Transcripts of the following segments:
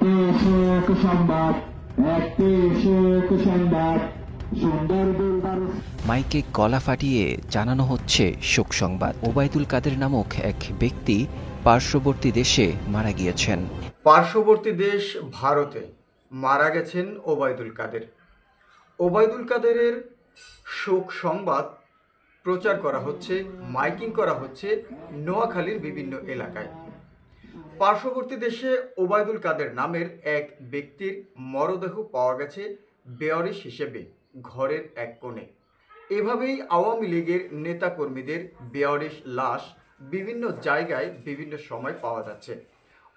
একটি শোক সংবাদ, একটি শোক সংবাদ। সুন্দর দিলদার মাইকে গলা ফাটিয়ে জানানো হচ্ছে শোক সংবাদ। ওবায়দুল কাদের নামক এক ব্যক্তি পার্শ্ববর্তী দেশে মারা গিয়েছেন। পার্শ্ববর্তী দেশ ভারতে মারা গেছেন ওবায়দুল কাদের। ওবায়দুল কাদেরের শোক সংবাদ প্রচার করা হচ্ছে, মাইকিং করা হচ্ছে নোয়াখালীর বিভিন্ন এলাকায়। পার্শ্ববর্তী দেশে ওবায়দুল কাদের নামের এক ব্যক্তির মরদেহ পাওয়া গেছে বেওয়ারিশ হিসেবে ঘরের এক কোণে। এভাবেই আওয়ামী লীগের নেতাকর্মীদের বেওয়ারিশ লাশ বিভিন্ন জায়গায় বিভিন্ন সময় পাওয়া যাচ্ছে।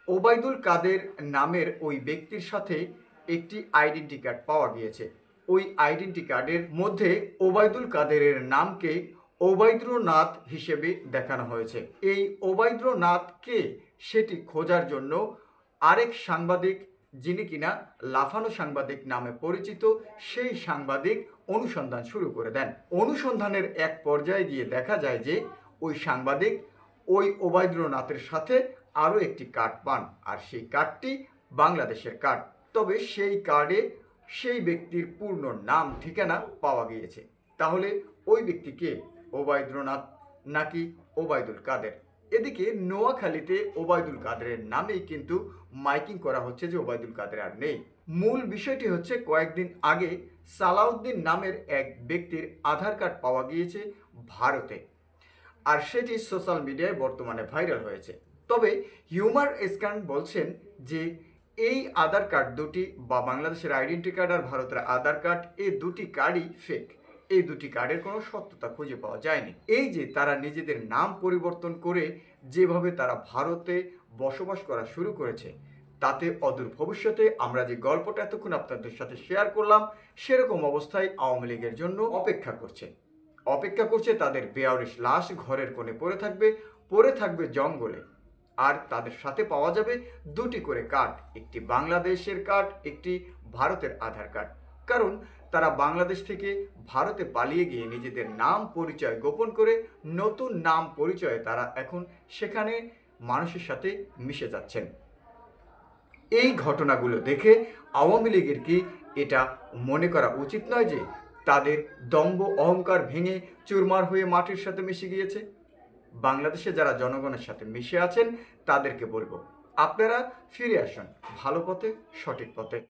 ওবায়দুল কাদের নামের ওই ব্যক্তির সাথে একটি আইডেন্টি কার্ড পাওয়া গিয়েছে। ওই আইডেন্টি কার্ডের মধ্যে ওবায়দুল কাদেরের নামকে ওবায়দ্রনাথ হিসেবে দেখানো হয়েছে। এই ওবায়দ্রনাথ কে সেটি খোঁজার জন্য আরেক সাংবাদিক, যিনি কিনা লাফানো সাংবাদিক নামে পরিচিত, সেই সাংবাদিক অনুসন্ধান শুরু করে দেন। অনুসন্ধানের এক পর্যায়ে গিয়ে দেখা যায় যে ওই সাংবাদিক ওই ওবায়দ্রনাথের সাথে আরও একটি কার্ড পান, আর সেই কার্ডটি বাংলাদেশের কার্ড। তবে সেই কার্ডে সেই ব্যক্তির পূর্ণ নাম ঠিকানা পাওয়া গিয়েছে। তাহলে ওই ব্যক্তিকে ওবায়দ্রনাথ নাকি ওবায়দুল কাদের? এদিকে নোয়াখালীতে ওবায়দুল কাদেরের নামেই কিন্তু মাইকিং করা হচ্ছে যে ওবায়দুল কাদের আর নেই। মূল বিষয়টি হচ্ছে, কয়েকদিন আগে সালাউদ্দিন নামের এক ব্যক্তির আধার কার্ড পাওয়া গিয়েছে ভারতে, আর সেটি সোশ্যাল মিডিয়ায় বর্তমানে ভাইরাল হয়েছে। তবে হিউমার স্ক্যান বলছেন যে এই আধার কার্ড দুটি, বা বাংলাদেশের আইডেন্টি কার্ড আর ভারতের আধার কার্ড, এই দুটি কার্ডই ফেক। এই দুটি কার্ডের কোনো সত্যতা খুঁজে পাওয়া যায়নি। এই যে তারা নিজেদের নাম পরিবর্তন করে যেভাবে তারা ভারতে বসবাস করা শুরু করেছে, তাতে অদূর ভবিষ্যতে আমরা যে গল্পটা এতক্ষণ আপনাদের সাথে শেয়ার করলাম, সেরকম অবস্থায় আওয়ামী লীগের জন্য অপেক্ষা করছে তাদের বেওয়ারিশ লাশ ঘরের কোণে পড়ে থাকবে জঙ্গলে। আর তাদের সাথে পাওয়া যাবে দুটি করে কার্ড, একটি বাংলাদেশের কার্ড, একটি ভারতের আধার কার্ড। কারণ তারা বাংলাদেশ থেকে ভারতে পালিয়ে গিয়ে নিজেদের নাম পরিচয় গোপন করে নতুন নাম পরিচয়ে তারা এখন সেখানে মানুষের সাথে মিশে যাচ্ছেন। এই ঘটনাগুলো দেখে আওয়ামী লীগের কি এটা মনে করা উচিত নয় যে তাদের দম্ভ অহংকার ভেঙে চুরমার হয়ে মাটির সাথে মিশে গিয়েছে? বাংলাদেশে যারা জনগণের সাথে মিশে আছেন তাদেরকে বলবো, আপনারা ফিরে আসুন ভালো পথে, সঠিক পথে।